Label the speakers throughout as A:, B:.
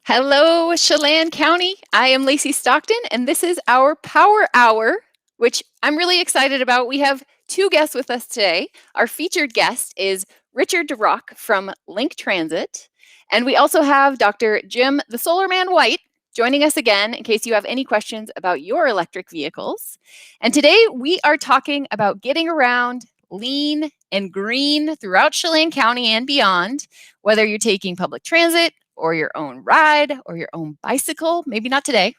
A: Hello, Chelan County. I am Lacey Stockton, and this is our Power Hour, which I'm really excited about. We have two guests with us today. Our featured guest is Richard DeRock from Link Transit, and we also have Dr. Jim the Solar Man White joining us again in case you have any questions about your electric vehicles. And today we are talking about getting around lean and green throughout Chelan County and beyond, whether you're taking public transit, or your own ride or your own bicycle. Maybe not today,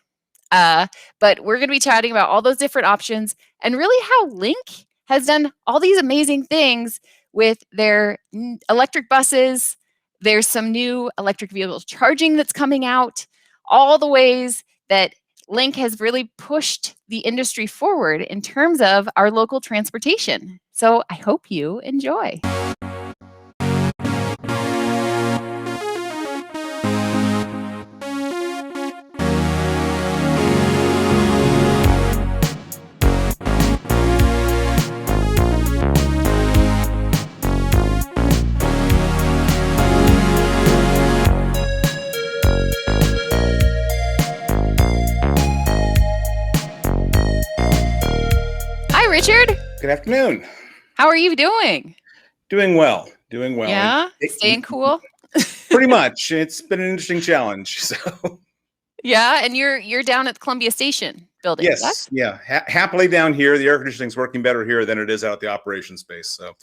A: but we're going to be chatting about all those different options and really how Link has done all these amazing things with their electric buses. There's some new electric vehicle charging that's coming out, all the ways that Link has really pushed the industry forward in terms of our local transportation. So I hope you enjoy. Hi, Richard.
B: Good afternoon.
A: How are you doing?
B: Doing well.
A: Yeah, staying cool.
B: Pretty much. It's been an interesting challenge. So
A: Yeah, and you're down at the Columbia Station building.
B: yes,
A: Correct?
B: yeah. Happily down here, the air conditioning's working better here than it is out at the operations space. So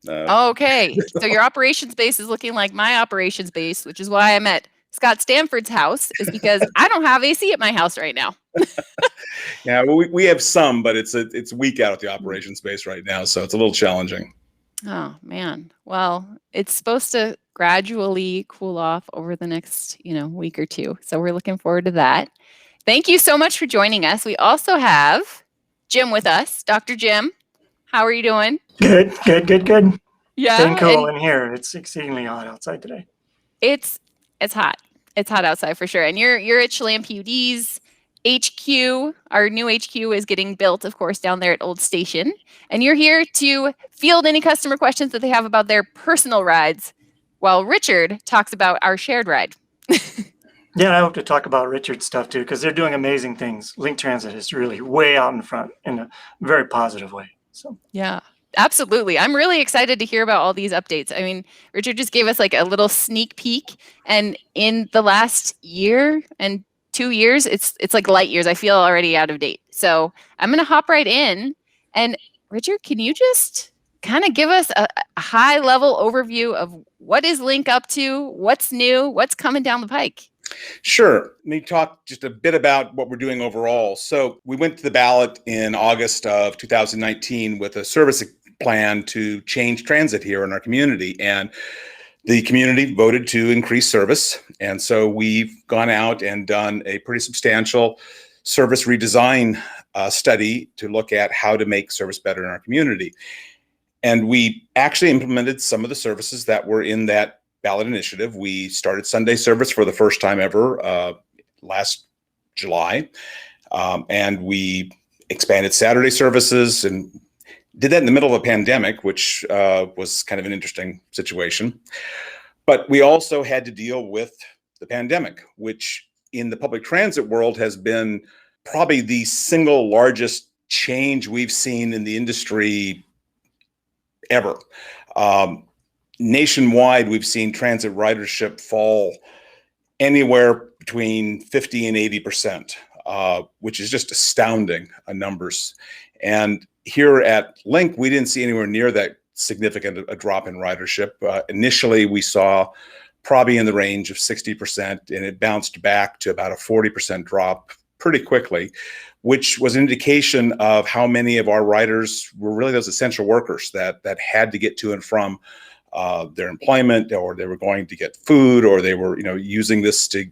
A: Okay, so your operations base is looking like my operations base, which is why I'm at Scott Stanford's house, is because I don't have AC at my house right now.
B: yeah, well, we have some, but it's weak out at the operations space right now, so it's a little challenging.
A: Oh man. Well, it's supposed to gradually cool off over the next, week or two. So we're looking forward to that. Thank you so much for joining us. We also have Jim with us. Dr. Jim, how are you doing?
C: Good.
A: Yeah.
C: Staying cool in here. It's exceedingly hot outside today.
A: It's hot. It's hot outside for sure. And you're at Chelan PUD's HQ. Our new HQ is getting built, of course, down there at Old Station. And you're here to field any customer questions that they have about their personal rides, while Richard talks about our shared ride.
C: Yeah, I hope to talk about Richard's stuff too, because they're doing amazing things. Link Transit is really way out in front in a very positive way. So
A: yeah, absolutely. I'm really excited to hear about all these updates. I mean, Richard just gave us like a little sneak peek, and in the last year and 2 years, it's like light years. I feel already out of date. So I'm going to hop right in. And Richard, can you just kind of give us a high level overview of what is Link up to, what's new, what's coming down the pike?
B: Sure. Let me talk just a bit about what we're doing overall. So we went to the ballot in August of 2019 with a service plan to change transit here in our community. And the community voted to increase service. And so we've gone out and done a pretty substantial service redesign study to look at how to make service better in our community. And we actually implemented some of the services that were in that ballot initiative. We started Sunday service for the first time ever last July. And we expanded Saturday services and did that in the middle of a pandemic, which was kind of an interesting situation. But we also had to deal with the pandemic, which in the public transit world has been probably the single largest change we've seen in the industry ever. Nationwide, we've seen transit ridership fall anywhere between 50 and 80%, which is just astounding numbers. And here at Link, we didn't see anywhere near that significant a drop in ridership. Initially, we saw probably in the range of 60%, and it bounced back to about a 40% drop pretty quickly, which was an indication of how many of our riders were really those essential workers that had to get to and from their employment, or they were going to get food, or they were using this to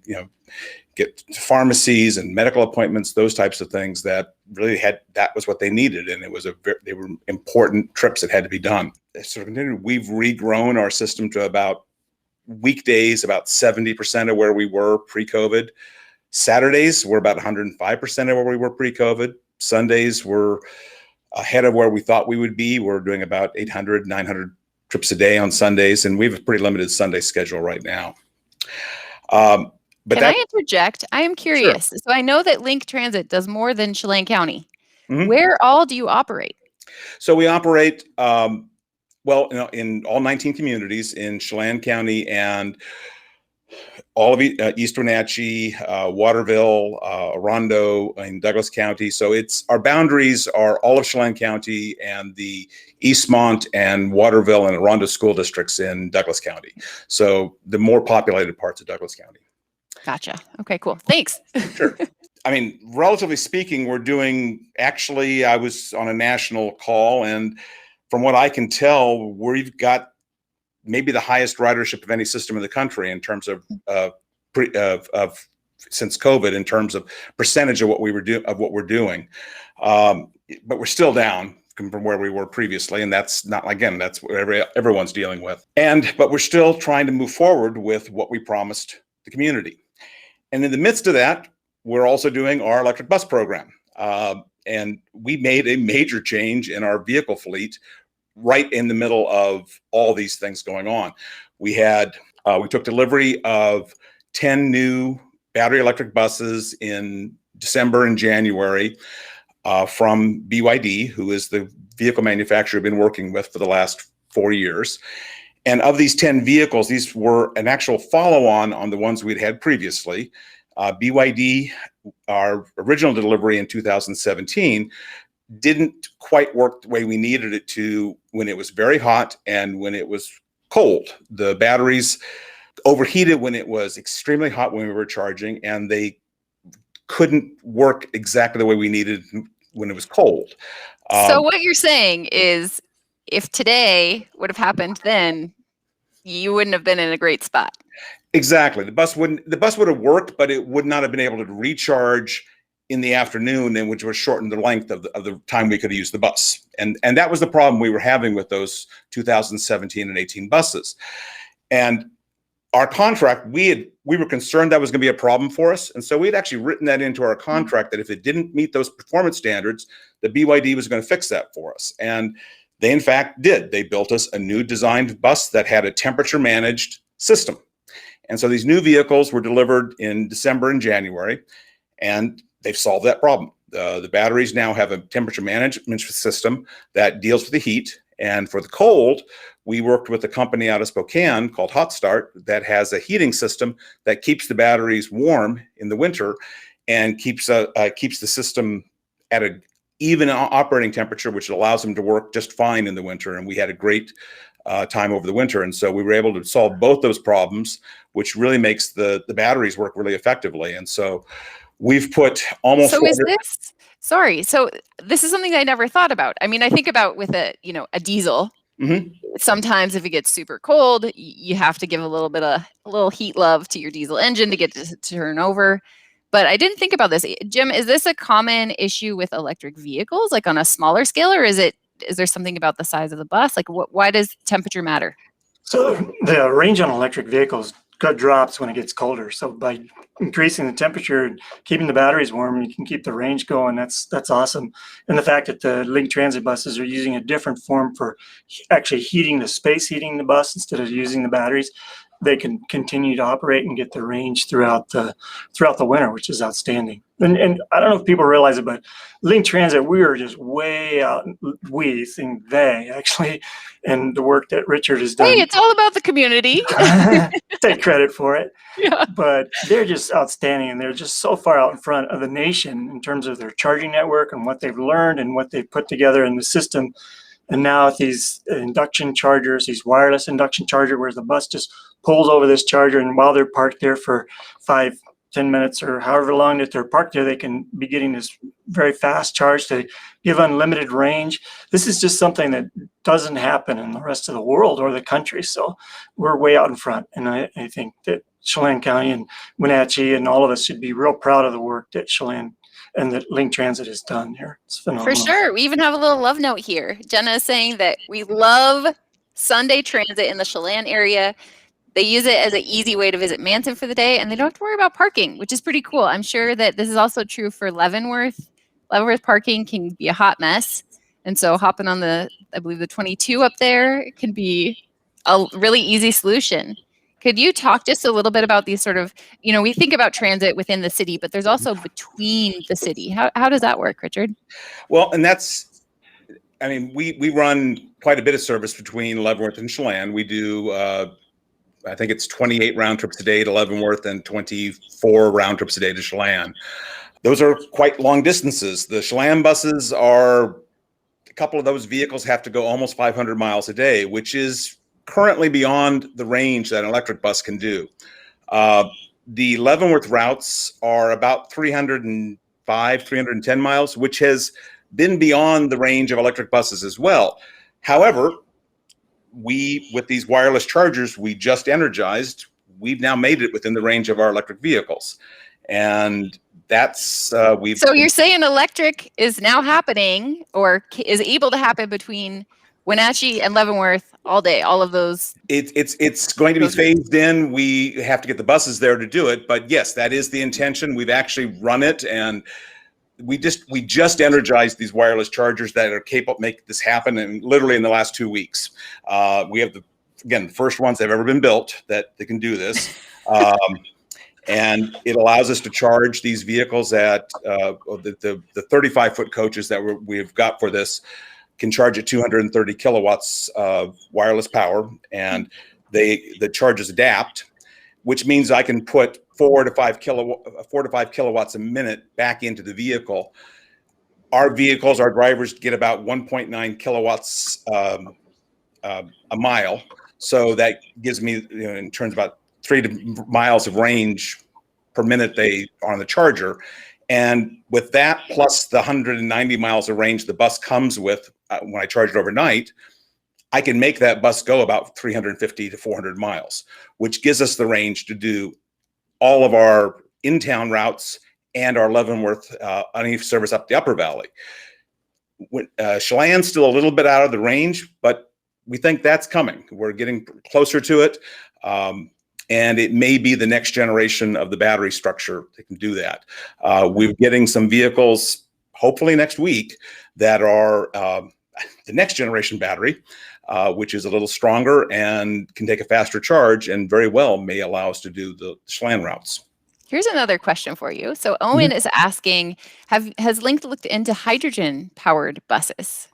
B: get to pharmacies and medical appointments, those types of things that really that was what they needed, and they were important trips that had to be done. So we've regrown our system to about weekdays about 70% of where we were pre-COVID. Saturdays we're about 105% of where we were pre-COVID. Sundays we're ahead of where we thought we would be. We're doing about 800, 900 trips a day on Sundays, and we have a pretty limited Sunday schedule right now. But
A: Can I interject? I am curious. So I know that Link Transit does more than Chelan County.
B: Mhm.
A: Where all do you operate?
B: So we operate, well, in all 19 communities in Chelan County and all of East Wenatchee, Waterville, Orondo, and Douglas County. So our boundaries are all of Chelan County and the Eastmont and Waterville and Orondo school districts in Douglas County. So the more populated parts of Douglas County.
A: Gotcha. Okay, cool. Thanks.
B: Sure. I mean, relatively speaking, actually, I was on a national call, and from what I can tell, we've got maybe the highest ridership of any system in the country in terms of since COVID, in terms of percentage of what we're doing. But we're still down from where we were previously, and that's not, again, that's what everyone's dealing with. But we're still trying to move forward with what we promised the community. And in the midst of that, we're also doing our electric bus program. And we made a major change in our vehicle fleet right in the middle of all these things going on. We took delivery of 10 new battery electric buses in December and January from BYD, who is the vehicle manufacturer we've been working with for the last 4 years. And of these 10 vehicles, these were an actual follow-on on the ones we'd had previously. BYD, our original delivery in 2017, didn't quite work the way we needed it to when it was very hot and when it was cold. The batteries overheated when it was extremely hot when we were charging, and they couldn't work exactly the way we needed when it was cold.
A: So what you're saying is, if today would have happened then, you wouldn't have been in a great spot.
B: Exactly. The bus would have worked, but it would not have been able to recharge in the afternoon, and which would shorten the length of the time we could use the bus. And that was the problem we were having with those 2017 and 18 buses. And our contract, we were concerned that was going to be a problem for us. And so we had actually written that into our contract that if it didn't meet those performance standards, the BYD was going to fix that for us. And they in fact did. They built us a new designed bus that had a temperature managed system. And so these new vehicles were delivered in December and January, and they've solved that problem. The batteries now have a temperature management system that deals with the heat. And for the cold, we worked with a company out of Spokane called Hot Start that has a heating system that keeps the batteries warm in the winter and keeps the system at an even operating temperature, which allows them to work just fine in the winter. And we had a great time over the winter. And so we were able to solve both those problems, which really makes the batteries work really effectively. And so we've put almost.
A: So so this is something I never thought about. I mean, I think about with a diesel.
B: Mm-hmm.
A: Sometimes if it gets super cold, you have to give a little heat love to your diesel engine to get to turn over. But I didn't think about this. Jim, is this a common issue with electric vehicles, like on a smaller scale, or is there something about the size of the bus? Like, why does temperature matter?
C: So the range on electric vehicles drops when it gets colder. So by increasing the temperature and keeping the batteries warm, you can keep the range going. That's awesome. And the fact that the Link Transit buses are using a different form for actually heating the bus instead of using the batteries, they can continue to operate and get the range throughout the winter, which is outstanding. And I don't know if people realize it, but Link Transit, we are just way out. We think they actually, and the work that Richard has done.
A: Hey, it's all about the community.
C: Take credit for it.
A: Yeah.
C: But they're just outstanding, and they're just so far out in front of the nation in terms of their charging network and what they've learned and what they've put together in the system. And now with these induction chargers, these wireless induction charger, where the bus just pulls over this charger, and while they're parked there for 5-10 minutes or however long that they're parked there, they can be getting this very fast charge to give unlimited range. This is just something that doesn't happen in the rest of the world or the country. So we're way out in front. And I think that Chelan County and Wenatchee and all of us should be real proud of the work that Chelan and that Link Transit has done here. It's phenomenal.
A: For sure. We even have a little love note here. Jenna is saying that we love Sunday transit in the Chelan area. They use it as an easy way to visit Manson for the day, and they don't have to worry about parking, which is pretty cool. I'm sure that this is also true for Leavenworth. Leavenworth parking can be a hot mess. And so hopping on I believe the 22 up there can be a really easy solution. Could you talk just a little bit about these sort of, we think about transit within the city, but there's also between the city. How does that work, Richard?
B: Well, and we run quite a bit of service between Leavenworth and Chelan. We do, I think it's 28 round trips a day to Leavenworth and 24 round trips a day to Chelan. Those are quite long distances. The Chelan buses a couple of those vehicles have to go almost 500 miles a day, which is currently beyond the range that an electric bus can do. The Leavenworth routes are about 305, 310 miles, which has been beyond the range of electric buses as well. However, with these wireless chargers we just energized, we've now made it within the range of our electric vehicles. And that's
A: So you're saying electric is now happening, or is able to happen between Wenatchee and Leavenworth all day, all of those?
B: It's going to be phased in. We have to get the buses there to do it, but yes, that is the intention. We've actually run it, and we just energized these wireless chargers that are capable of making this happen, and literally in the last 2 weeks. We have the first ones that have ever been built that they can do this. And it allows us to charge these vehicles at the 35-foot coaches that we've got for this can charge at 230 kilowatts of wireless power, and the chargers adapt, which means I can put 4 to 5 kilowatts a minute back into the vehicle. Our drivers get about 1.9 kilowatts a mile, so that gives me, in terms of about 3 miles of range per minute they are on the charger. And with that, plus the 190 miles of range the bus comes with when I charge it overnight, I can make that bus go about 350 to 400 miles, which gives us the range to do all of our in-town routes and our Leavenworth uneven service up the Upper Valley. Chelan's still a little bit out of the range, but we think that's coming. We're getting closer to it. And it may be the next generation of the battery structure that can do that. We're getting some vehicles, hopefully next week, that are the next generation battery, which is a little stronger and can take a faster charge, and very well may allow us to do the Chelan routes.
A: Here's another question for you. So Owen is asking, has Link looked into hydrogen-powered buses?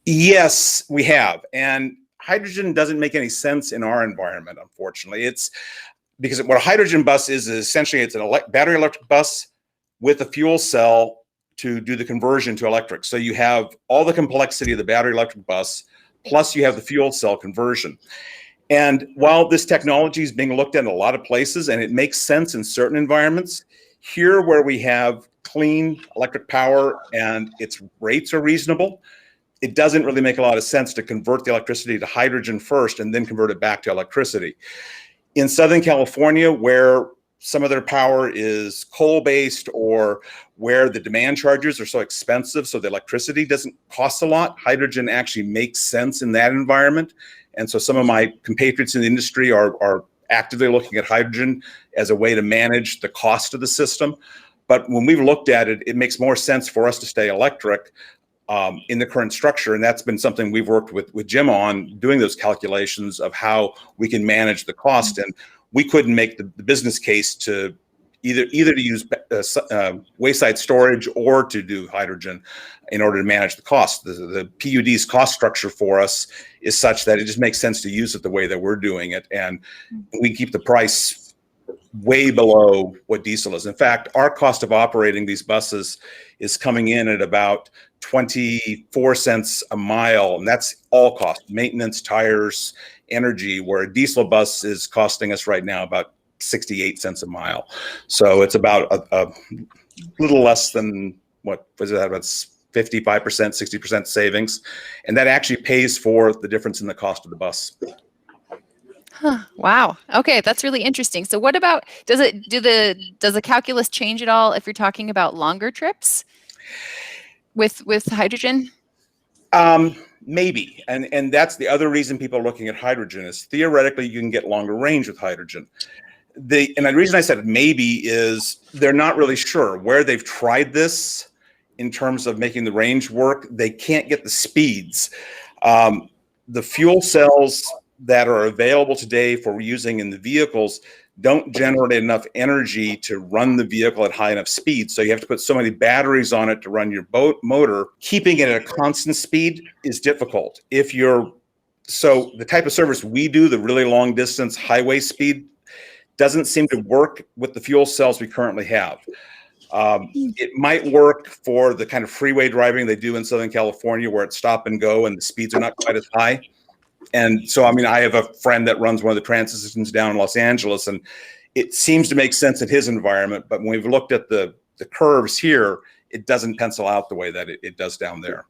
B: Yes, we have. And hydrogen doesn't make any sense in our environment, unfortunately. It's because what a hydrogen bus is essentially it's a battery electric bus with a fuel cell to do the conversion to electric. So you have all the complexity of the battery electric bus, plus you have the fuel cell conversion. And while this technology is being looked at in a lot of places, and it makes sense in certain environments, here where we have clean electric power and its rates are reasonable, it doesn't really make a lot of sense to convert the electricity to hydrogen first and then convert it back to electricity. In Southern California, where some of their power is coal-based or where the demand charges are so expensive, so the electricity doesn't cost a lot, hydrogen actually makes sense in that environment. And so some of my compatriots in the industry are actively looking at hydrogen as a way to manage the cost of the system. But when we've looked at it, it makes more sense for us to stay electric in the current structure. And that's been something we've worked with Jim on, doing those calculations of how we can manage the cost. And we couldn't make the business case to either to use wayside storage or to do hydrogen in order to manage the cost. The PUD's cost structure for us is such that it just makes sense to use it the way that we're doing it. And we keep the price way below what diesel is. In fact, our cost of operating these buses is coming in at about 24 cents a mile, and that's all cost, maintenance, tires, energy, where a diesel bus is costing us right now about 68 cents a mile. So it's about a little less than, what was that, about 55%, 60% savings. And that actually pays for the difference in the cost of the bus.
A: Huh, wow. Okay, that's really interesting. So what about, does the calculus change at all if you're talking about longer trips with hydrogen?
B: Maybe. And that's the other reason people are looking at hydrogen is theoretically you can get longer range with hydrogen. And the reason I said maybe is they're not really sure where they've tried this in terms of making the range work. They can't get the speeds. The fuel cells that are available today for using in the vehicles don't generate enough energy to run the vehicle at high enough speed. So you have to put so many batteries on it to run your boat motor. Keeping it at a constant speed is difficult. So the type of service we do, the really long distance highway speed, doesn't seem to work with the fuel cells we currently have. It might work for the kind of freeway driving they do in Southern California where it's stop and go and the speeds are not quite as high. And so, I mean, I have a friend that runs one of the transit systems down in Los Angeles, and it seems to make sense in his environment. But when we've looked at the curves here, it doesn't pencil out the way that it does down there.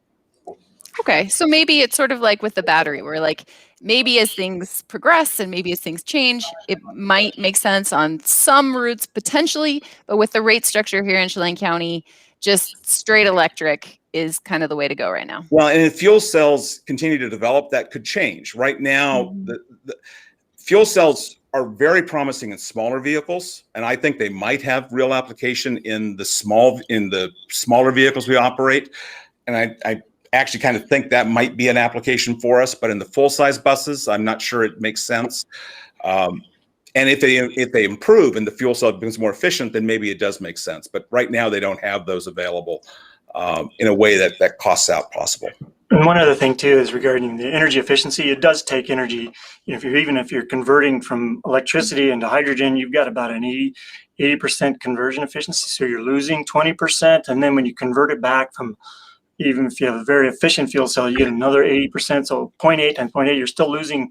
A: Okay, so maybe it's sort of like with the battery, where like maybe as things progress and maybe as things change, it might make sense on some routes potentially, but with the rate structure here in Chelan County, just straight electric is kind of the way to go right now.
B: Well, and if fuel cells continue to develop, that could change. Right now, the fuel cells are very promising in smaller vehicles, and I think they might have real application in the smaller vehicles we operate. And I actually kind of think that might be an application for us, but in the full-size buses, I'm not sure it makes sense. And if they improve and the fuel cell becomes more efficient, then maybe it does make sense. But right now, they don't have those available in a way that costs out possible.
C: And one other thing too is regarding the energy efficiency. It does take energy. Even if you're converting from electricity into hydrogen, you've got about an 80% conversion efficiency. So you're losing 20. And then when you convert it back from, even if you have a very efficient fuel cell, you get another 80%. So 0.8 times 0.8, you're still losing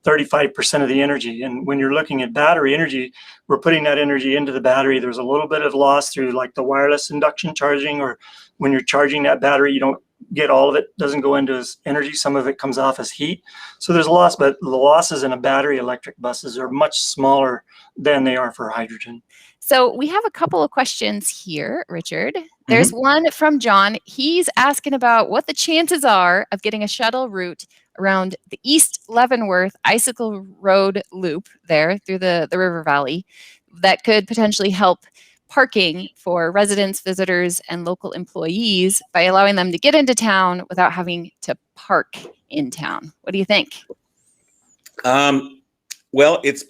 C: 35% of the energy. And when you're looking at battery energy, we're putting that energy into the battery. There's a little bit of loss through like the wireless induction charging, or when you're charging that battery, you don't get all of it, doesn't go into as energy. Some of it comes off as heat. So there's a loss, but the losses in a battery electric buses are much smaller than they are for hydrogen.
A: So we have a couple of questions here, Richard. There's one from John. He's asking about what the chances are of getting a shuttle route around the East Leavenworth Icicle Road loop there through the river valley that could potentially help parking for residents, visitors, and local employees by allowing them to get into town without having to park in town. What do you think?
B: Well, it's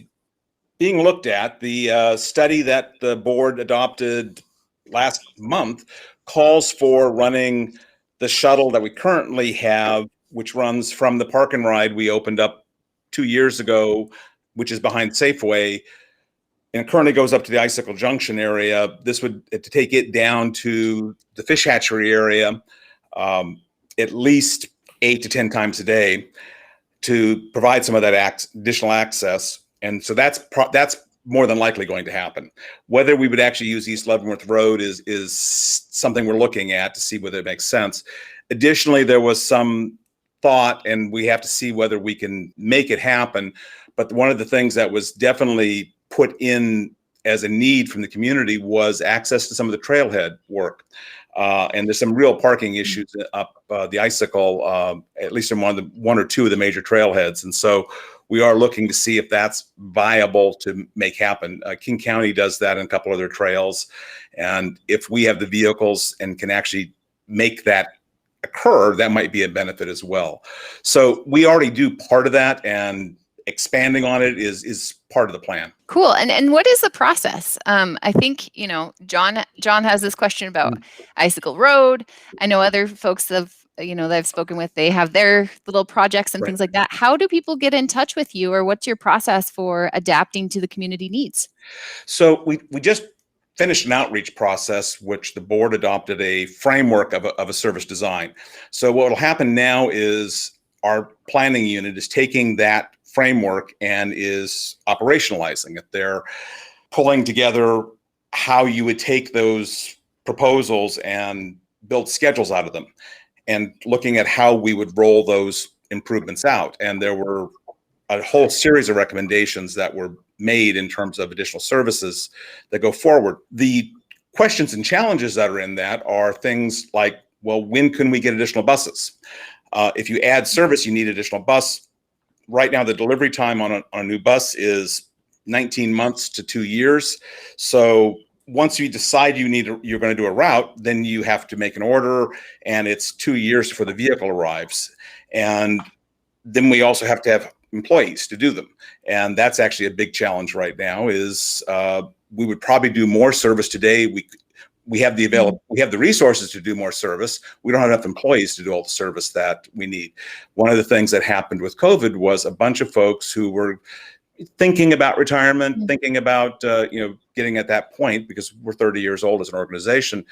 B: being looked at. The study that the board adopted last month calls for running the shuttle that we currently have, which runs from the park and ride we opened up 2 years ago, which is behind Safeway, and it currently goes up to the Icicle Junction area. This would to take it down to the fish hatchery area at least 8 to 10 times a day to provide some of that additional access. And so that's more than likely going to happen. Whether we would actually use East Leavenworth Road is something we're looking at to see whether it makes sense. Additionally, there was some thought, and we have to see whether we can make it happen. But one of the things that was definitely put in as a need from the community was access to some of the trailhead work. And there's some real parking issues up the Icicle, at least in one or two of the major trailheads. And so we are looking to see if that's viable to make happen. King County does that in a couple other trails. And if we have the vehicles and can actually make that occur, that might be a benefit as well. So we already do part of that, and expanding on it is part of the plan.
A: Cool. And what is the process? I think, John has this question about Icicle Road. I know other folks that I've spoken with, they have their little projects and things like that. How do people get in touch with you, or what's your process for adapting to the community needs?
B: So we just finished an outreach process, which the board adopted a framework of a service design. So what will happen now is our planning unit is taking that framework and is operationalizing it. They're pulling together how you would take those proposals and build schedules out of them, and looking at how we would roll those improvements out. And there were a whole series of recommendations that were made in terms of additional services that go forward. The questions and challenges that are in that are things like, well, when can we get additional buses? If you add service, you need additional bus. Right now, the delivery time on a new bus is 19 months to 2 years. So once you decide you're going to do a route, then you have to make an order, and it's 2 years before the vehicle arrives. And then we also have to have employees to do them. And that's actually a big challenge right now is we would probably do more service today. We have the resources to do more service. We don't have enough employees to do all the service that we need. One of the things that happened with COVID was a bunch of folks who were thinking about retirement, thinking about getting at that point, because we're 30 years old as an organization,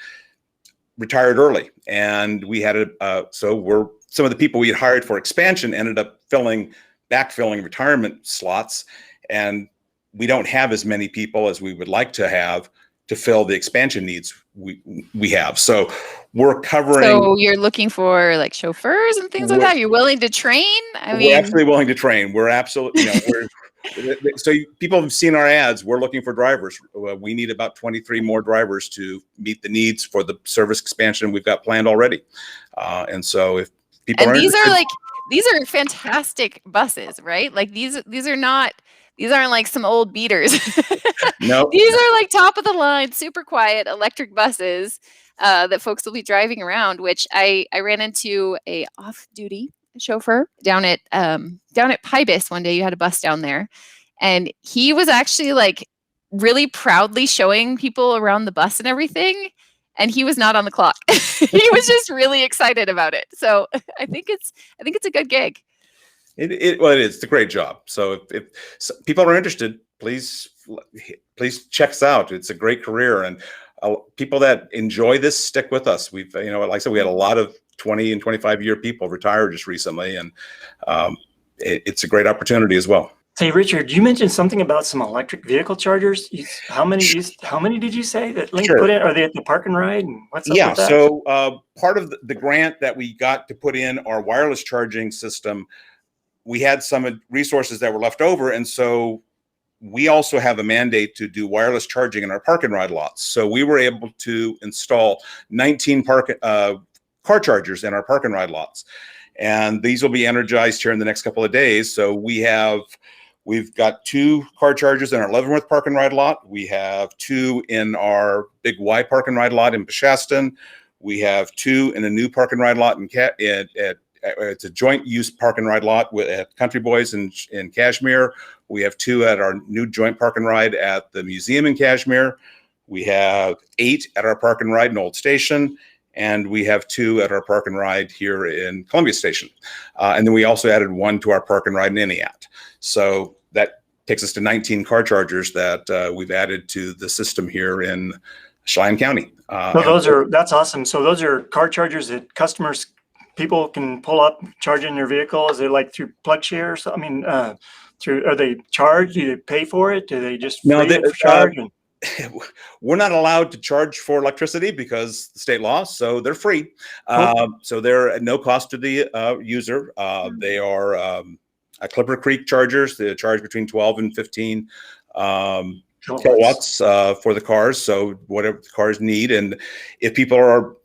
B: retired early. And we had some of the people we had hired for expansion ended up backfilling retirement slots, and we don't have as many people as we would like to have to fill the expansion needs we have. So we're covering.
A: So you're looking for like chauffeurs and things like that. You're willing to train?
B: We're absolutely willing to train. We're absolutely, so people have seen our ads. We're looking for drivers. We need about 23 more drivers to meet the needs for the service expansion we've got planned already. And so if people
A: these are fantastic buses, right? Like these aren't like some old beaters.
B: No,
A: these are like top of the line, super quiet electric buses that folks will be driving around. Which I ran into a off-duty chauffeur down at Pybus one day. You had a bus down there, and he was actually like really proudly showing people around the bus and everything. And he was not on the clock. He was just really excited about it. So I think it's a good gig.
B: It is. It's a great job. So if people are interested, please check us out. It's a great career, and people that enjoy this stick with us. We've, like I said, we had a lot of 20 and 25-year people retire just recently, and it's a great opportunity as well.
C: Hey, Richard, you mentioned something about some electric vehicle chargers. How many did you say that Link put in? Are they at the Park and Ride? And what's up with that?
B: So part of the grant that we got to put in our wireless charging system, we had some resources that were left over. And so we also have a mandate to do wireless charging in our Park and Ride lots. So we were able to install 19 car chargers in our Park and Ride lots. And these will be energized here in the next couple of days. So we've got 2 car chargers in our Leavenworth Park and Ride lot. We have 2 in our Big Y Park and Ride lot in Peshaston. We have 2 in a new Park and Ride lot it's a joint use Park and Ride lot at Country Boys in Cashmere. We have 2 at our new joint Park and Ride at the museum in Cashmere. We have 8 at our Park and Ride in Old Station. And we have 2 at our Park and Ride here in Columbia Station. And then we also added 1 to our Park and Ride in Entiat. So that takes us to 19 car chargers that we've added to the system here in Cheyenne County.
C: That's awesome. So those are car chargers that people can pull up, charge in their vehicle. Is it like through PlugShare or something? Are they charged? Do they pay for it? Do they just charge?
B: We're not allowed to charge for electricity because the state law, so they're free. So they're at no cost to the user. They are Clipper Creek chargers. They charge between 12 and 15 kilowatts for the cars. So whatever the cars need, and if people are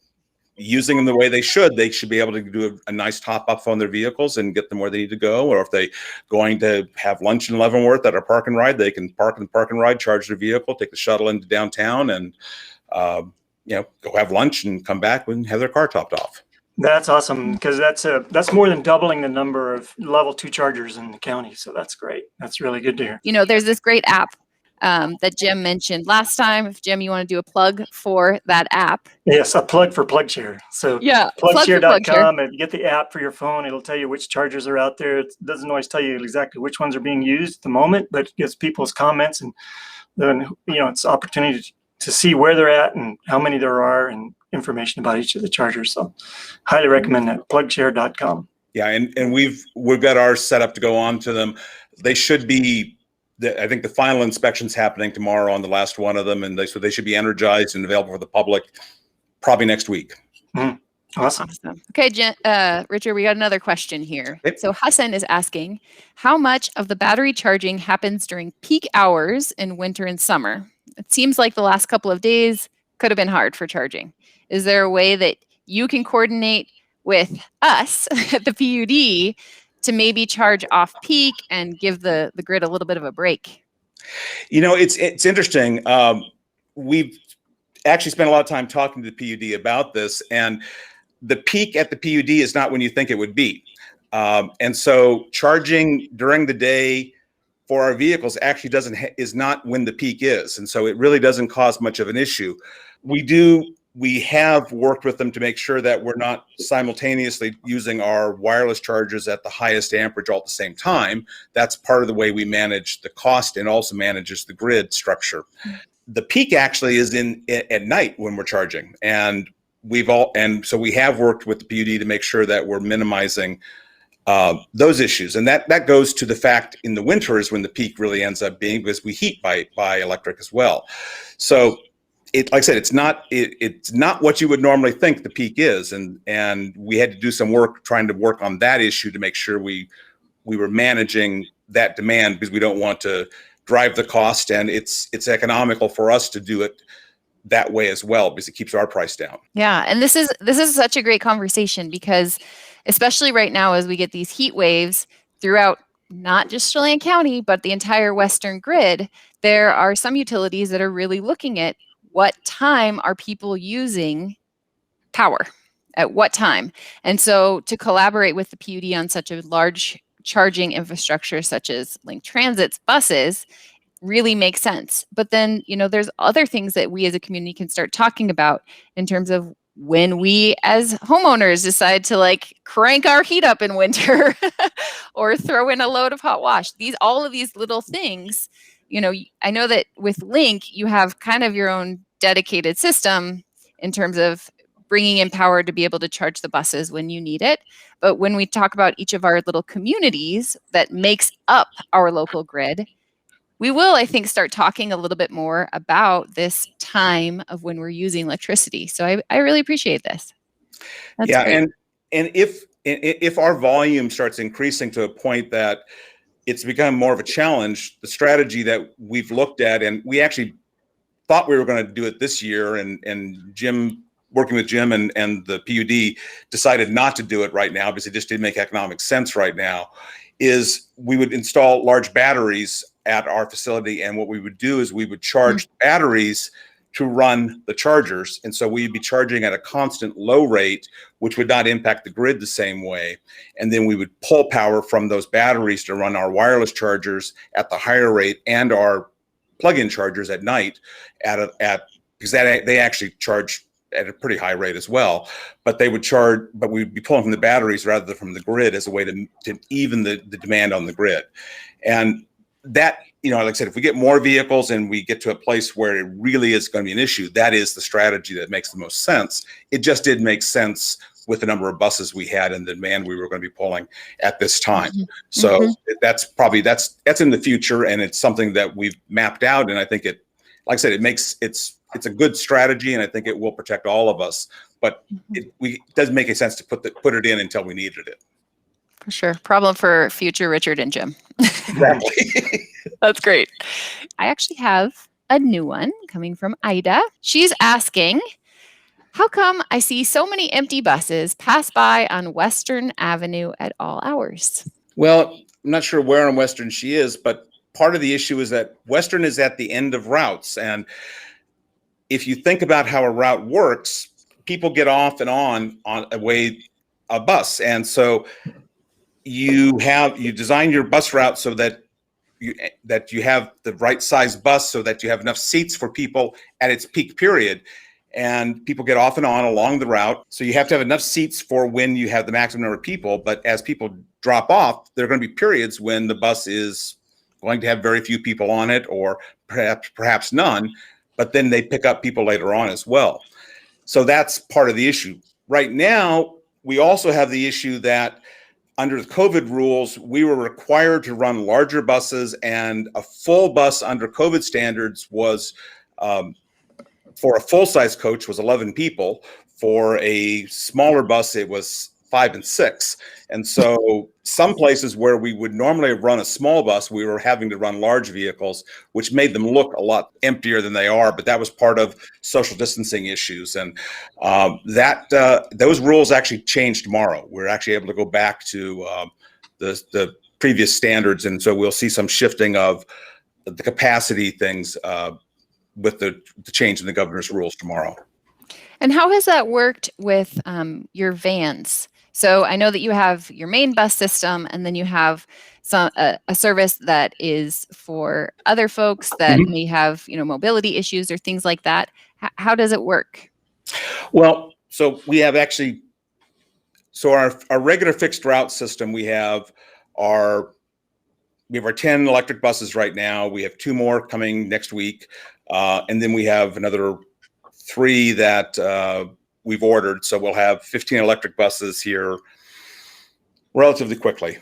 B: using them the way they should be able to do a nice top up on their vehicles and get them where they need to go. Or if they going to have lunch in Leavenworth at our Park and Ride, they can park in the Park and Ride, charge their vehicle, take the shuttle into downtown, and go have lunch and come back and have their car topped off.
C: That's awesome, because that's more than doubling the number of level 2 chargers in the county. So that's great. That's really good to hear.
A: There's this great app that Jim mentioned last time. If Jim, you want to do a plug for that app?
C: Yes, a plug for PlugShare. So
A: yeah,
C: PlugShare.com. If you get the app for your phone, it'll tell you which chargers are out there. It doesn't always tell you exactly which ones are being used at the moment, but it gives people's comments, and then it's an opportunity to see where they're at and how many there are, and information about each of the chargers. So highly recommend that, PlugShare.com.
B: Yeah, and we've got ours set up to go on to them. They should be. I think the final inspection's happening tomorrow on the last one of them, and so they should be energized and available for the public probably next week.
C: Awesome.
A: Okay, Richard, we got another question here.
B: Yep.
A: So Hassan is asking, how much of the battery charging happens during peak hours in winter and summer? It seems like the last couple of days could have been hard for charging. Is there a way that you can coordinate with us at the PUD to maybe charge off peak and give the grid a little bit of a break?
B: It's interesting. We've actually spent a lot of time talking to the PUD about this, and the peak at the PUD is not when you think it would be. And so charging during the day for our vehicles actually is not when the peak is. And so it really doesn't cause much of an issue. We have worked with them to make sure that we're not simultaneously using our wireless chargers at the highest amperage all at the same time. That's part of the way we manage the cost and also manages the grid structure. The peak actually is at night when we're charging. And so we have worked with the PUD to make sure that we're minimizing those issues. And that goes to the fact in the winter is when the peak really ends up being, because we heat by electric as well. So like I said, it's not what you would normally think the peak is. And we had to do some work trying to work on that issue to make sure we were managing that demand, because we don't want to drive the cost, and it's economical for us to do it that way as well, because it keeps our price down.
A: Yeah, and this is such a great conversation, because especially right now as we get these heat waves throughout not just Chelan County, but the entire Western grid, there are some utilities that are really looking at what time are people using power, at what time. And so to collaborate with the PUD on such a large charging infrastructure such as Link Transit's buses really makes sense. But then, there's other things that we as a community can start talking about in terms of when we as homeowners decide to crank our heat up in winter or throw in a load of hot wash. All of these little things, I know that with Link, you have kind of your own dedicated system in terms of bringing in power to be able to charge the buses when you need it. But when we talk about each of our little communities that makes up our local grid, we will, I think, start talking a little bit more about this time of when we're using electricity. So I really appreciate this. That's great.
B: And if our volume starts increasing to a point that it's become more of a challenge, the strategy that we've looked at, and we actually thought we were going to do it this year, and Jim, working with Jim and the PUD, decided not to do it right now because it just didn't make economic sense right now, is we would install large batteries at our facility. And what we would do is we would charge batteries to run the chargers. And so we'd be charging at a constant low rate, which would not impact the grid the same way. And then we would pull power from those batteries to run our wireless chargers at the higher rate and our plug-in chargers at night because they actually charge at a pretty high rate as well. But we'd be pulling from the batteries rather than from the grid as a way to even the demand on the grid. And that, like I said, if we get more vehicles and we get to a place where it really is going to be an issue, that is the strategy that makes the most sense. It just did make sense with the number of buses we had and the demand we were going to be pulling at this time. So that's in the future, and it's something that we've mapped out. And I think it, like I said, it's a good strategy, and I think it will protect all of us. But it doesn't make any sense to put it in until we needed it.
A: For sure. Problem for future Richard and Jim.
B: Exactly.
A: That's great. I actually have a new one coming from Ida. She's asking, how come I see so many empty buses pass by on Western Avenue at all hours?
B: Well, I'm not sure where on Western she is, but part of the issue is that Western is at the end of routes. And if you think about how a route works, people get off and on a bus. And so you design your bus route so that you have the right size bus, so that you have enough seats for people at its peak period. And people get off and on along the route. So you have to have enough seats for when you have the maximum number of people. But as people drop off, there are going to be periods when the bus is going to have very few people on it, or perhaps none. But then they pick up people later on as well. So that's part of the issue. Right now, we also have the issue that under the COVID rules, we were required to run larger buses, and a full bus under COVID standards was, for a full-size coach, was 11 people. For a smaller bus, it was 5 and 6. And so some places where we would normally run a small bus, we were having to run large vehicles, which made them look a lot emptier than they are. But that was part of social distancing issues. And those rules actually change tomorrow. We're actually able to go back to the previous standards. And so we'll see some shifting of the capacity things with the change in the governor's rules tomorrow.
A: And how has that worked with your vans? So I know that you have your main bus system, and then you have a service that is for other folks that
B: Mhm.
A: may have, mobility issues or things like that. How does it work?
B: Well, so we have actually, so our regular fixed route system, our we have our 10 electric buses right now. We have 2 more coming next week. And then we have another 3 that we've ordered. So we'll have 15 electric buses here relatively quickly.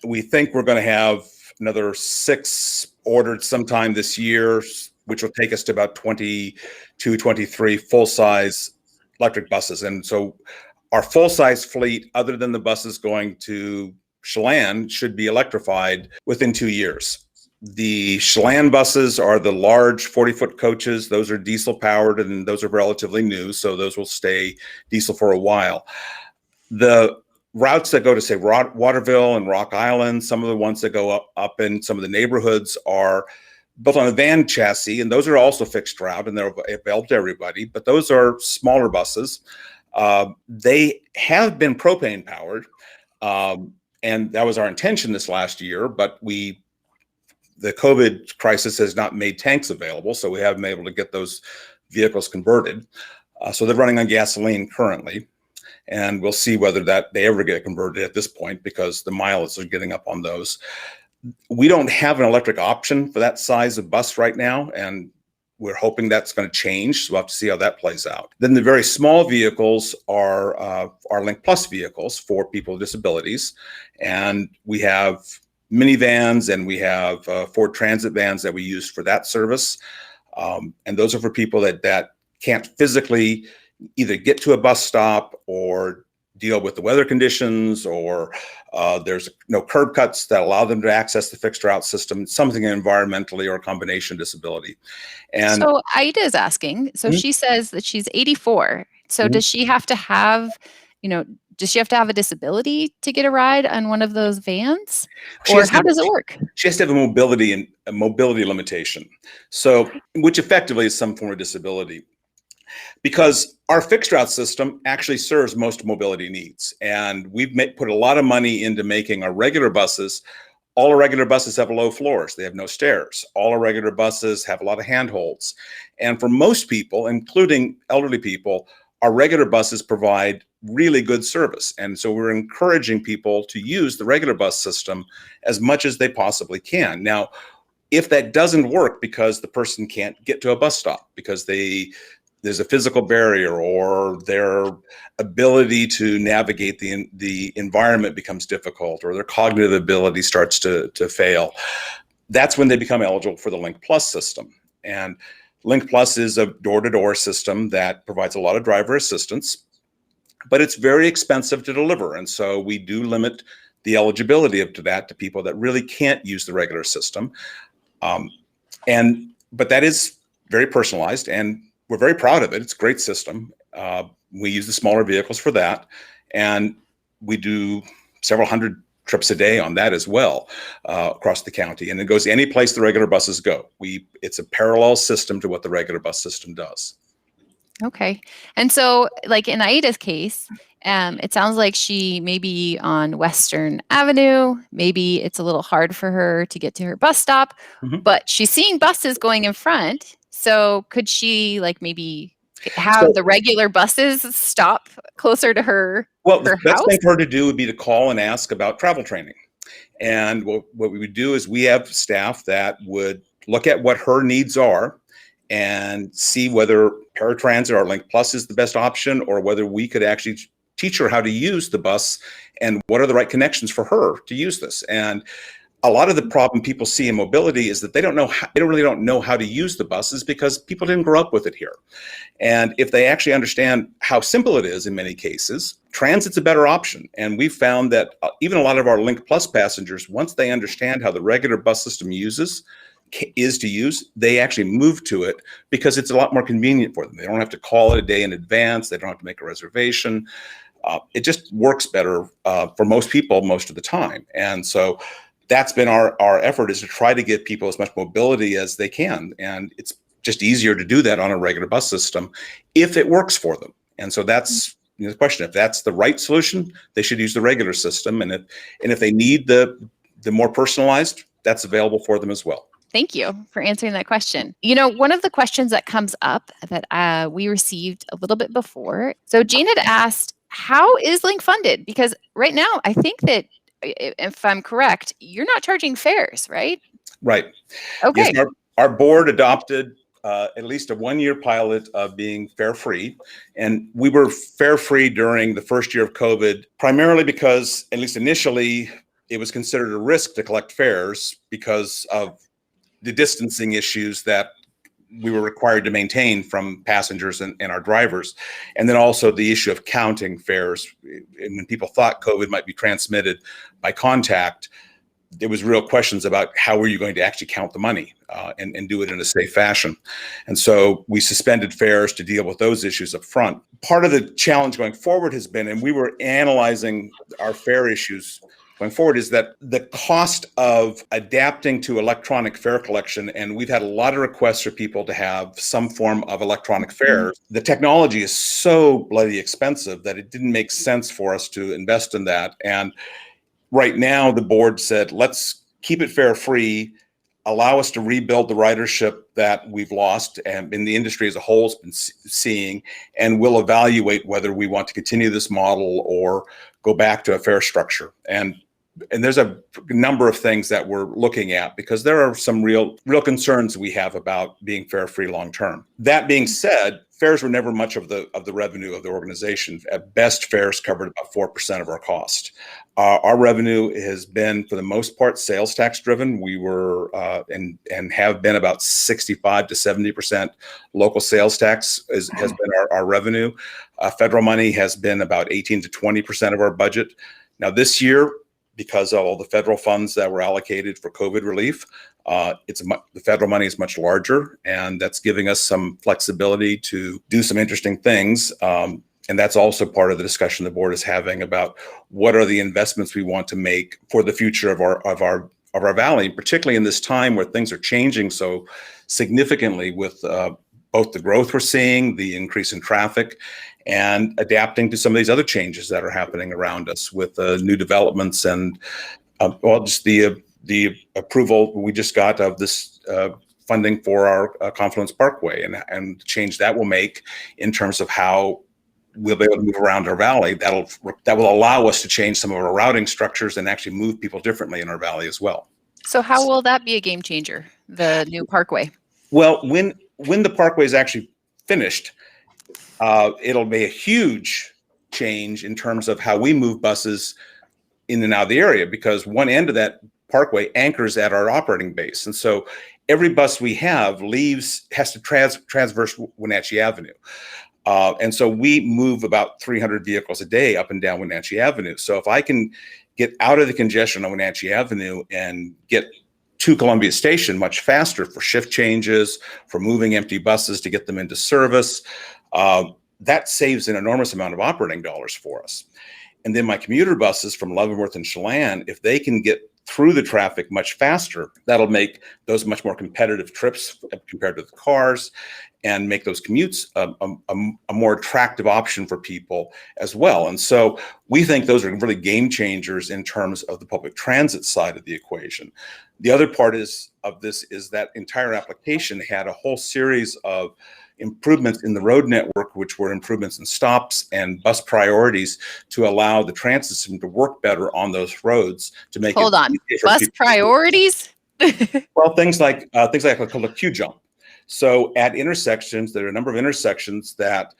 B: We think we're going to have another 6 ordered sometime this year, which will take us to about 22, 23 full-size electric buses. And so our full-size fleet, other than the buses going to Chelan, should be electrified within 2 years. The Chelan buses are the large 40-foot coaches. Those are diesel powered, and those are relatively new, so those will stay diesel for a while. The routes that go to, say, Waterville and Rock Island, some of the ones that go up in some of the neighborhoods are built on a van chassis, and those are also fixed route, and they're available to everybody, but those are smaller buses. They have been propane powered, and that was our intention this last year, but the COVID crisis has not made tanks available, so we haven't been able to get those vehicles converted. So they're running on gasoline currently, and we'll see whether they ever get converted at this point, because the mileage are getting up on those. We don't have an electric option for that size of bus right now, and we're hoping that's going to change. So we'll have to see how that plays out. Then the very small vehicles are our Link Plus vehicles for people with disabilities. And we have minivans, and we have Ford Transit vans that we use for that service. And those are for people that can't physically either get to a bus stop or deal with the weather conditions, or there's no curb cuts that allow them to access the fixed route system, something environmentally or a combination disability. And
A: So Aida is asking, so
B: Mhm.
A: she says that she's 84. So
B: Mhm.
A: does she have to have, does she have to have a disability to get a ride on one of those vans?
B: She
A: Or
B: has to
A: how
B: have,
A: does it work?
B: she has to have a mobility limitation. So, which effectively is some form of disability, because our fixed route system actually serves most mobility needs. And we've put a lot of money into making our regular buses. All our regular buses have low floors. They have no stairs. All our regular buses have a lot of handholds. And for most people, including elderly people, our regular buses provide really good service. And so we're encouraging people to use the regular bus system as much as they possibly can. Now, if that doesn't work because the person can't get to a bus stop because there's a physical barrier, or their ability to navigate the environment becomes difficult, or their cognitive ability starts to fail, that's when they become eligible for the Link Plus system. And Link Plus is a door-to-door system that provides a lot of driver assistance, but it's very expensive to deliver. And so we do limit the eligibility to people that really can't use the regular system. But that is very personalized, and we're very proud of it. It's a great system. We use the smaller vehicles for that, and we do several hundred trips a day on that as well, across the county. And it goes any place the regular buses go. It's a parallel system to what the regular bus system does.
A: Okay. And so, like in Aida's case, it sounds like she may be on Western Avenue. Maybe it's a little hard for her to get to her bus stop,
B: Mhm.
A: but she's seeing buses going in front. So could she maybe have
B: So,
A: the regular buses stop closer to her
B: well, the best
A: house?
B: thing for her to do would be to call and ask about travel training. And what we would do is we have staff that would look at what her needs are and see whether paratransit or Link Plus is the best option, or whether we could actually teach her how to use the bus and what are the right connections for her to use this. And a lot of the problem people see in mobility is that they don't know how to use the buses because people didn't grow up with it here. And if they actually understand how simple it is in many cases, transit's a better option. And we've found that even a lot of our Link Plus passengers, once they understand how the regular bus system is to use, they actually move to it because it's a lot more convenient for them. They don't have to call it a day in advance. They don't have to make a reservation. It just works better for most people most of the time. And so that's been our effort, is to try to give people as much mobility as they can. And it's just easier to do that on a regular bus system if it works for them. And so that's the question. If that's the right solution, they should use the regular system. And if they need the more personalized, that's available for them as well.
A: Thank you for answering that question. One of the questions that comes up that we received a little bit before. So Jane had asked, how is Link funded? Because right now, I think that if I'm correct, you're not charging fares, right?
B: Right.
A: Okay.
B: Yes, our board adopted at least a 1-year pilot of being fare free. And we were fare free during the first year of COVID, primarily because, at least initially, it was considered a risk to collect fares because of the distancing issues that we were required to maintain from passengers and our drivers. And then also the issue of counting fares. And when people thought COVID might be transmitted by contact, there was real questions about how were you going to actually count the money and do it in a safe fashion. And so we suspended fares to deal with those issues up front. Part of the challenge going forward has been, and we were analyzing our fare issues going forward, is that the cost of adapting to electronic fare collection, and we've had a lot of requests for people to have some form of electronic fares. The technology is so bloody expensive that it didn't make sense for us to invest in that. And right now, the board said, let's keep it fare free, allow us to rebuild the ridership that we've lost and in the industry as a whole has been seeing, and we'll evaluate whether we want to continue this model or go back to a fare structure. And there's a number of things that we're looking at because there are some real concerns we have about being fare free long term. That being said, fares were never much of the revenue of the organization. At best, fares covered about 4% of our cost. Our revenue has been, for the most part, sales tax driven. We were and have been about 65 to 70% local sales tax has been our revenue. Federal money has been about 18 to 20% of our budget. Now this year, because of all the federal funds that were allocated for COVID relief, the federal money is much larger, and that's giving us some flexibility to do some interesting things. And that's also part of the discussion the board is having about what are the investments we want to make for the future of our valley, particularly in this time where things are changing so significantly with both the growth we're seeing, the increase in traffic, and adapting to some of these other changes that are happening around us with new developments and just the approval we just got of this funding for our Confluence Parkway and the change that will make in terms of how we'll be able to move around our valley. That will allow us to change some of our routing structures and actually move people differently in our valley as well.
A: So how will that be a game changer, the new parkway?
B: Well, when the parkway is actually finished, it'll be a huge change in terms of how we move buses in and out of the area, because one end of that parkway anchors at our operating base. And so every bus we have has to transverse Wenatchee Avenue. And so we move about 300 vehicles a day up and down Wenatchee Avenue. So if I can get out of the congestion on Wenatchee Avenue and get to Columbia Station much faster for shift changes, for moving empty buses to get them into service, that saves an enormous amount of operating dollars for us. And then my commuter buses from Leavenworth and Chelan, if they can get through the traffic much faster, that'll make those much more competitive trips compared to the cars and make those commutes a more attractive option for people as well. And so we think those are really game changers in terms of the public transit side of the equation. The other part of this is that entire application had a whole series of improvements in the road network, which were improvements in stops and bus priorities to allow the transit system to work better on those roads to make
A: Hold on, bus priorities?
B: Well, things like called a queue jump. So at intersections, there are a number of intersections that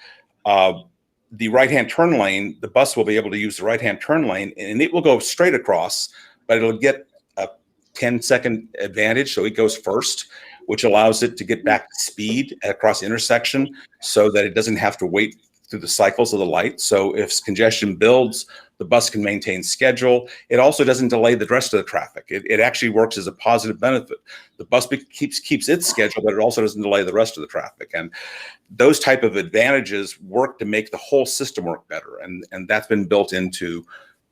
B: the right-hand turn lane, the bus will be able to use the right-hand turn lane and it will go straight across, but it'll get a 10-second advantage. So it goes first, which allows it to get back to speed across the intersection so that it doesn't have to wait through the cycles of the light. So if congestion builds, the bus can maintain schedule. It also doesn't delay the rest of the traffic. It actually works as a positive benefit. The bus keeps its schedule, but it also doesn't delay the rest of the traffic. And those type of advantages work to make the whole system work better. And that's been built into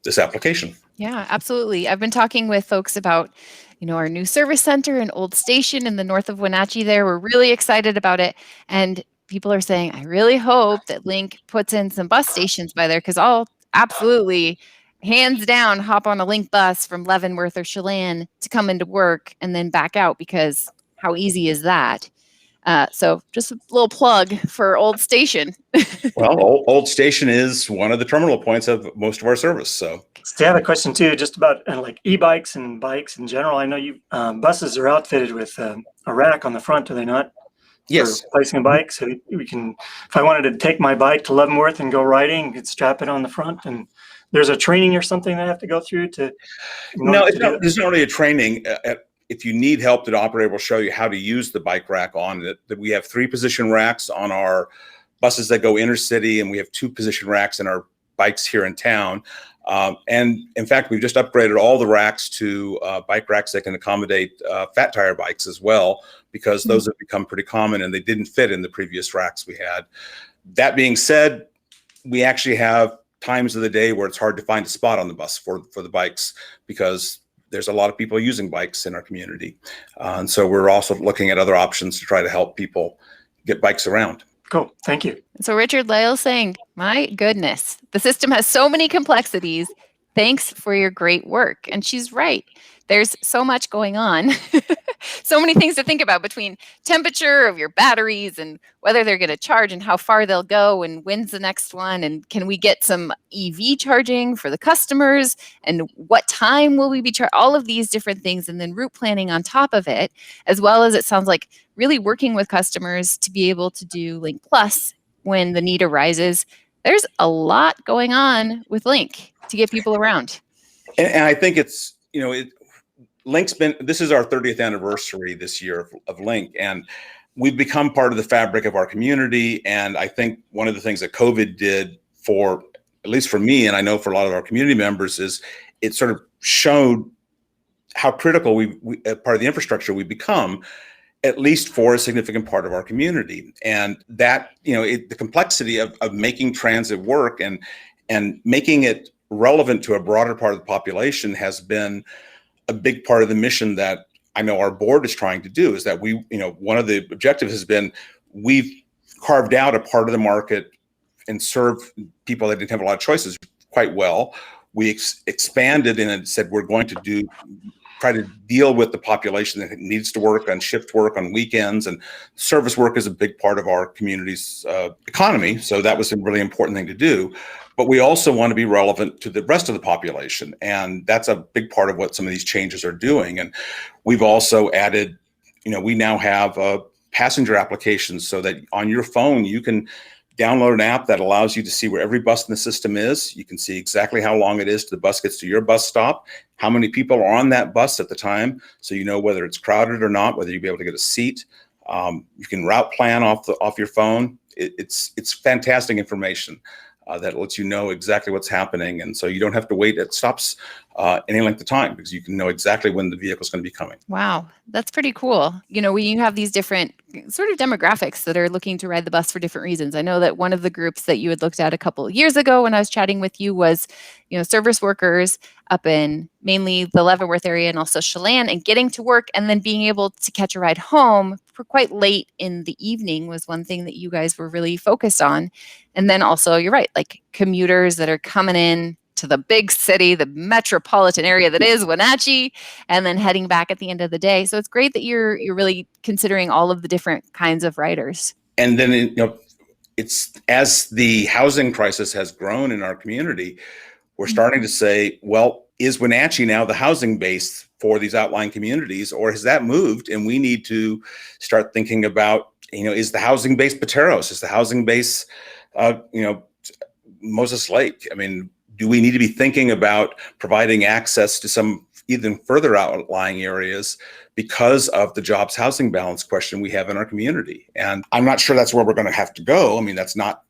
B: this application.
A: Yeah, absolutely. I've been talking with folks about, our new service center in Old Station in the north of Wenatchee there. We're really excited about it. And people are saying, I really hope that Link puts in some bus stations by there, because I'll absolutely, hands down, hop on a Link bus from Leavenworth or Chelan to come into work and then back out, because how easy is that? So just a little plug for Old Station.
B: Well, Old Station is one of the terminal points of most of our service. So
C: I have a question too, just about like e-bikes and bikes in general. I know you buses are outfitted with a rack on the front, are they not?
B: yes,
C: For placing a bike, so we can, if I wanted to take my bike to Leavenworth and go riding, could strap it on the front. And there's a training or something that I have to go through to.
B: no, it's not really a training. If you need help, the operator will show you how to use the bike rack on it. We have 3 position racks on our buses that go intercity, and we have 2 position racks in our bikes here in town. And in fact, we've just upgraded all the racks to bike racks that can accommodate fat tire bikes as well, because those have become pretty common and they didn't fit in the previous racks we had. That being said, we actually have times of the day where it's hard to find a spot on the bus for the bikes, because there's a lot of people using bikes in our community. And so we're also looking at other options to try to help people get bikes around.
C: Cool, thank you.
A: So Richard Lyle's saying, my goodness, the system has so many complexities. Thanks for your great work. And she's right. There's so much going on. So many things to think about, between temperature of your batteries and whether they're going to charge and how far they'll go and when's the next one. And can we get some EV charging for the customers? And what time will we be charging? All of these different things. And then route planning on top of it, as well as, it sounds like, really working with customers to be able to do Link Plus when the need arises. There's a lot going on with Link to get people around.
B: And I think it's, Link's this is our 30th anniversary this year of Link, and we've become part of the fabric of our community. And I think one of the things that COVID did, for, at least for me, and I know for a lot of our community members, is it sort of showed how critical we part of the infrastructure we've become, at least for a significant part of our community. And that, the complexity of making transit work and making it relevant to a broader part of the population has been a big part of the mission that I know our board is trying to do. Is that we, one of the objectives has been, we've carved out a part of the market and serve people that didn't have a lot of choices quite well. We expanded and said we're going to try to deal with the population that needs to work on shift work on weekends, and service work is a big part of our community's economy. So that was a really important thing to do. But we also want to be relevant to the rest of the population. And that's a big part of what some of these changes are doing. And we've also added, we now have passenger applications, so that on your phone, you can download an app that allows you to see where every bus in the system is. You can see exactly how long it is till the bus gets to your bus stop, how many people are on that bus at the time, so you know whether it's crowded or not, whether you'll be able to get a seat. You can route plan off your phone. It's fantastic information that lets you know exactly what's happening, and so you don't have to wait at stops any length of time, because you can know exactly when the vehicle's going to be coming.
A: Wow, that's pretty cool. When you have these different sort of demographics that are looking to ride the bus for different reasons. I know that one of the groups that you had looked at a couple of years ago when I was chatting with you was, service workers up in mainly the Leavenworth area and also Chelan, and getting to work and then being able to catch a ride home for quite late in the evening was one thing that you guys were really focused on. And then also, you're right, like commuters that are coming in to the big city, the metropolitan area that is Wenatchee, and then heading back at the end of the day. So it's great that you're really considering all of the different kinds of riders.
B: And then, it's, as the housing crisis has grown in our community, we're starting to say, well, is Wenatchee now the housing base for these outlying communities, or has that moved? And we need to start thinking about, is the housing base Pateros? Is the housing base, Moses Lake? I mean, do we need to be thinking about providing access to some even further outlying areas because of the jobs housing balance question we have in our community? And I'm not sure that's where we're going to have to go. I mean, that's not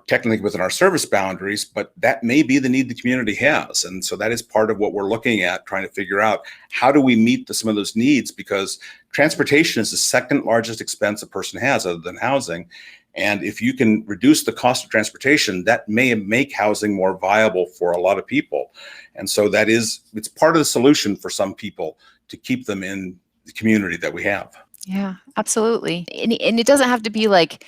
B: technically within our service boundaries, but that may be the need the community has. And so that is part of what we're looking at, trying to figure out how do we meet some of those needs, because transportation is the second largest expense a person has other than housing. And if you can reduce the cost of transportation, that may make housing more viable for a lot of people. And so it's part of the solution for some people to keep them in the community that we have.
A: Yeah, absolutely. And it doesn't have to be like,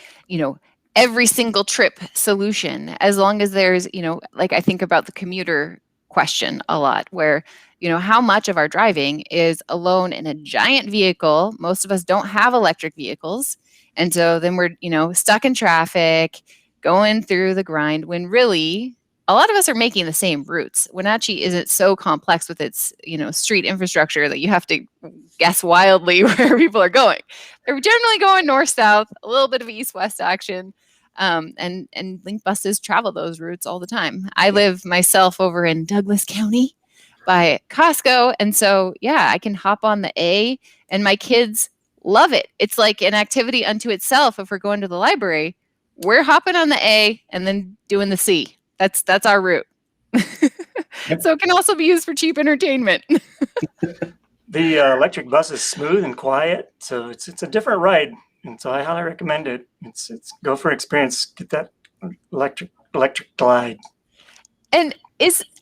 A: every single trip solution, as long as there's, like I think about the commuter question a lot, where, how much of our driving is alone in a giant vehicle? Most of us don't have electric vehicles. And so then we're, stuck in traffic, going through the grind, when really a lot of us are making the same routes. Wenatchee isn't so complex with its, street infrastructure that you have to guess wildly where people are going. They're generally going north-south, a little bit of east-west action, and Link buses travel those routes all the time. I live myself over in Douglas County by Costco, and so yeah, I can hop on the A, and my kids love it. It's like an activity unto itself. If we're going to the library, we're hopping on the A and then doing the C. That's our route.
B: Yep.
A: So it can also be used for cheap entertainment.
C: The electric bus is smooth and quiet, so it's a different ride, and so I highly recommend it. It's go for experience. Get that electric glide.
A: And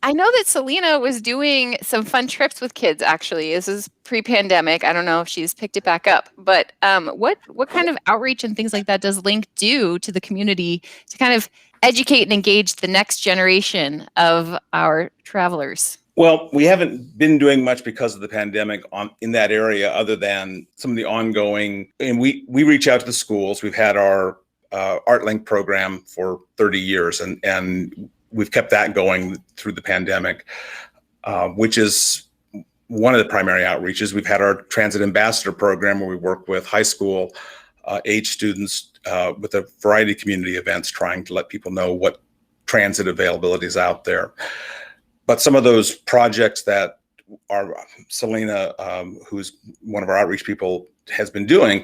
A: I know that Selena was doing some fun trips with kids. Actually, this is pre-pandemic. I don't know if she's picked it back up, but what kind of outreach and things like that does Link do to the community to kind of educate and engage the next generation of our travelers?
B: Well, we haven't been doing much because of the pandemic in that area, other than some of the ongoing. And we reach out to the schools. We've had our ArtLink program for 30 years, and we've kept that going through the pandemic, which is one of the primary outreaches. We've had our Transit Ambassador program, where we work with high school age students with a variety of community events, trying to let people know what transit availability is out there. But some of those projects that our Selena, who's one of our outreach people, has been doing,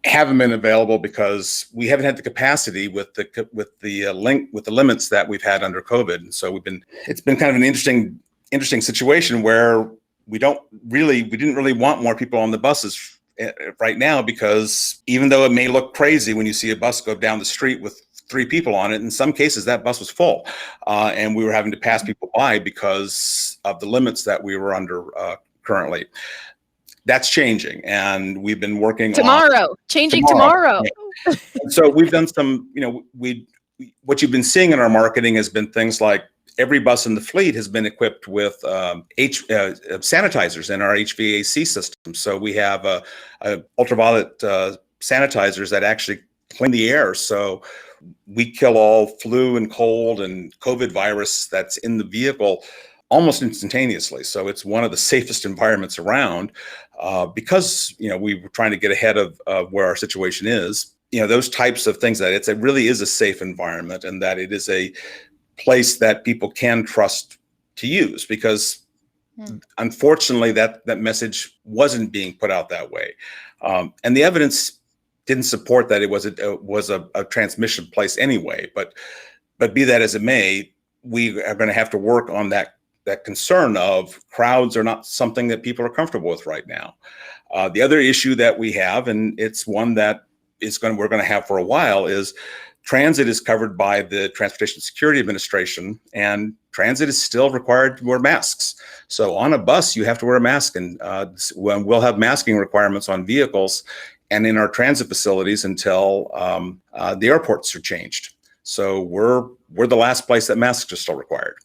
B: haven't been available because we haven't had the capacity with the limits that we've had under COVID. And so it's been kind of an interesting situation where we didn't really want more people on the buses right now, because even though it may look crazy when you see a bus go down the street with 3 people on it, in some cases that bus was full, and we were having to pass people by because of the limits that we were under currently. That's changing, and we've been working
A: changing tomorrow.
B: Yeah. So we've done some, what you've been seeing in our marketing has been things like every bus in the fleet has been equipped with sanitizers in our HVAC system. So we have ultraviolet sanitizers that actually clean the air. So we kill all flu and cold and COVID virus that's in the vehicle almost instantaneously. So it's one of the safest environments around, because we were trying to get ahead of where our situation is. Those types of things, that it really is a safe environment, and that it is a place that people can trust to use, because unfortunately that message wasn't being put out that way, and the evidence didn't support that it was a transmission place anyway. But be that as it may, we are going to have to work on that concern of crowds are not something that people are comfortable with right now. The other issue that we have, and it's one that we're going to have for a while, is transit is covered by the Transportation Security Administration, and transit is still required to wear masks. So on a bus, you have to wear a mask, and we'll have masking requirements on vehicles and in our transit facilities until the airports are changed. So we're the last place that masks are still required,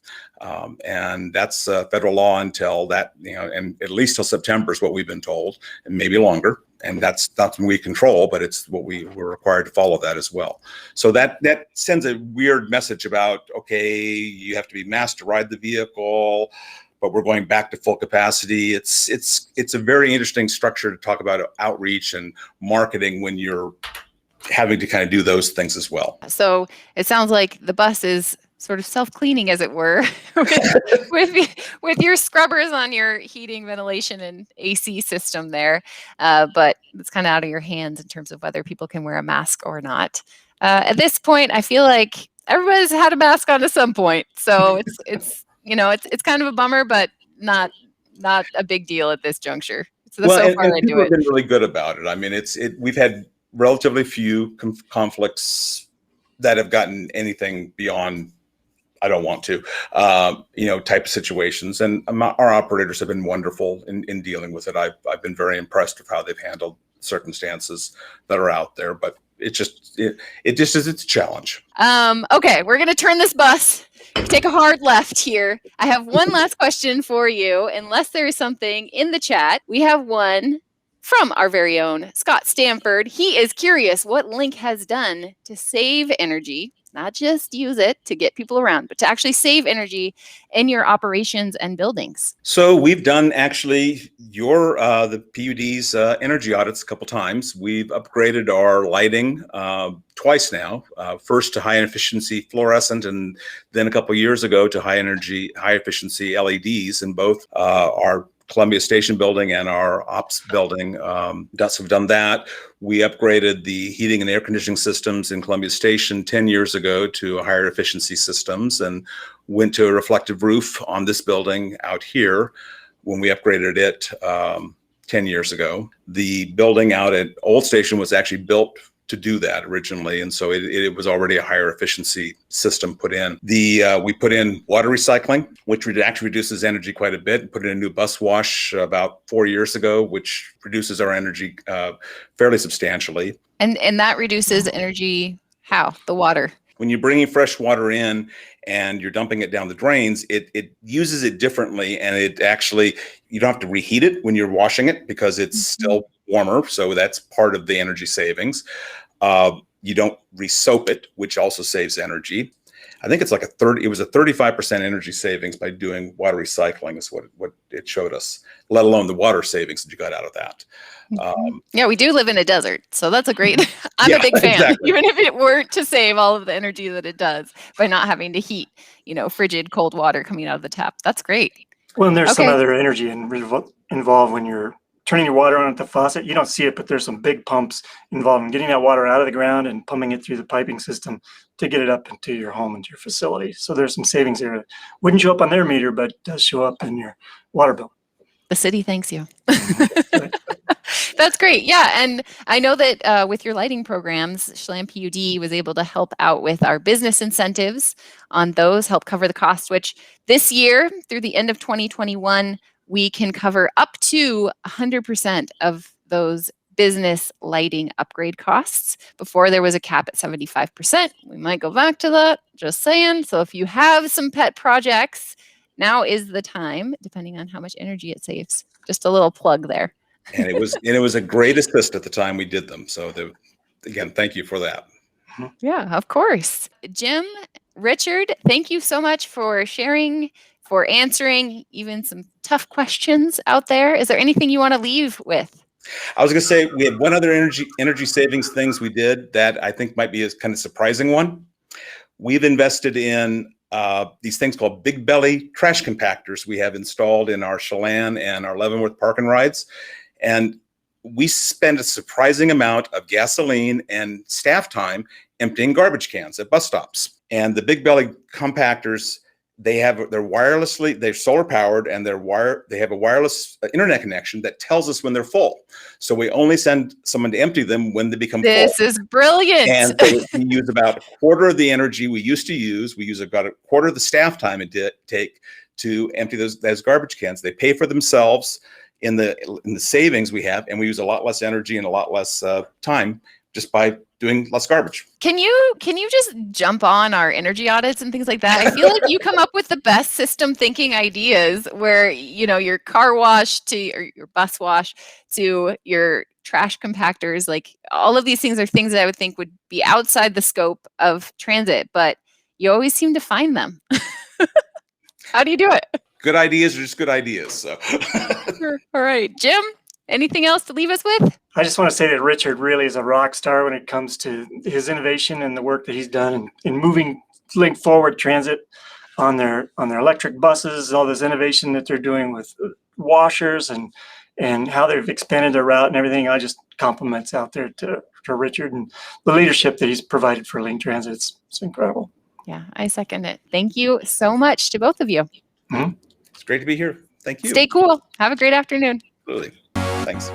B: and that's federal law until that, and at least till September is what we've been told, and maybe longer. And that's not something we control, but it's what we're required to follow that as well. So that sends a weird message about, okay, you have to be masked to ride the vehicle, but we're going back to full capacity. It's a very interesting structure to talk about outreach and marketing when you're having to kind of do those things as well.
A: So it sounds like the bus is sort of self-cleaning, as it were, with your scrubbers on your heating, ventilation, and AC system there. But it's kind of out of your hands in terms of whether people can wear a mask or not. At this point, I feel like everybody's had a mask on at some point. So it's kind of a bummer, but not a big deal at this juncture. So far they do
B: people
A: it.
B: have been really good about it. I mean, we've relatively few conflicts that have gotten anything beyond I don't want to, type of situations. And our operators have been wonderful in dealing with it. I've been very impressed with how they've handled circumstances that are out there, but it just is it's a challenge.
A: Okay, we're going to turn this bus, take a hard left here. I have one last question for you, unless there is something in the chat. We have one from our very own Scott Stanford. He is curious what Link has done to save energy, not just use it to get people around, but to actually save energy in your operations and buildings.
B: So we've done actually the PUD's energy audits a couple times. We've upgraded our lighting twice now. First to high efficiency fluorescent, and then a couple years ago to high efficiency LEDs in both our Columbia Station building and our ops building. DUS have done that. We upgraded the heating and air conditioning systems in Columbia Station 10 years ago to higher efficiency systems, and went to a reflective roof on this building out here when we upgraded it 10 years ago. The building out at Old Station was actually built to do that originally, and so it was already a higher efficiency system put in. We put in water recycling, which actually reduces energy quite a bit. Put in a new bus wash about 4 years ago, which reduces our energy fairly substantially.
A: And that reduces energy how? The water.
B: When you're bringing fresh water in and you're dumping it down the drains, it uses it differently, and it actually, you don't have to reheat it when you're washing it because it's still warmer. So that's part of the energy savings. You don't re-soap it, which also saves energy. I think it's like it was a 35% energy savings by doing water recycling is what it showed us, let alone the water savings that you got out of that.
A: Yeah, we do live in a desert, so that's a great, I'm a big fan,
B: exactly.
A: Even if it weren't to save all of the energy that it does by not having to heat, frigid cold water coming out of the tap. That's great.
C: Well, and there's some other energy involved when you're turning your water on at the faucet. You don't see it, but there's some big pumps involved in getting that water out of the ground and pumping it through the piping system to get it up into your home, into your facility. So there's some savings there. Wouldn't show up on their meter, but does show up in your water bill.
A: The city thanks you. That's great. Yeah. And I know that with your lighting programs, Chelan PUD was able to help out with our business incentives on those, help cover the cost, which this year through the end of 2021, we can cover up to 100% of those business lighting upgrade costs. Before there was a cap at 75%. We might go back to that, just saying. So if you have some pet projects, now is the time, depending on how much energy it saves. Just a little plug there.
B: And it was a great assist at the time we did them. So again, thank you for that.
A: Yeah, of course. Jim, Richard, thank you so much for sharing, for answering even some tough questions out there. Is there anything you want to leave with?
B: I was going to say, we had one other energy savings things we did that I think might be a kind of surprising one. We've invested in these things called Big Belly trash compactors we have installed in our Chelan and our Leavenworth park and rides. And we spend a surprising amount of gasoline and staff time emptying garbage cans at bus stops. And the Big Belly compactors, they're solar powered, and they have a wireless internet connection that tells us when they're full. So we only send someone to empty them when they become full.
A: This is brilliant.
B: And so we use about a quarter of the energy we used to use. We use about a quarter of the staff time it take to empty those garbage cans. They pay for themselves in the savings we have, and we use a lot less energy and a lot less time just by doing less garbage.
A: Can you just jump on our energy audits and things like that? I feel like you come up with the best system thinking ideas where, your car wash or your bus wash to your trash compactors, like all of these things are things that I would think would be outside the scope of transit, but you always seem to find them. How do you do it?
B: Good ideas are just good ideas. So.
A: All right, Jim, anything else to leave us with?
C: I just want to say that Richard really is a rock star when it comes to his innovation and the work that he's done in moving Link Forward Transit on their electric buses, all this innovation that they're doing with washers and how they've expanded their route and everything. I just compliments out there to Richard and the leadership that he's provided for Link Transit. It's incredible.
A: Yeah, I second it. Thank you so much to both of you.
C: Mm-hmm.
B: It's great to be here. Thank you.
A: Stay cool. Have a great afternoon.
B: Absolutely. Thanks.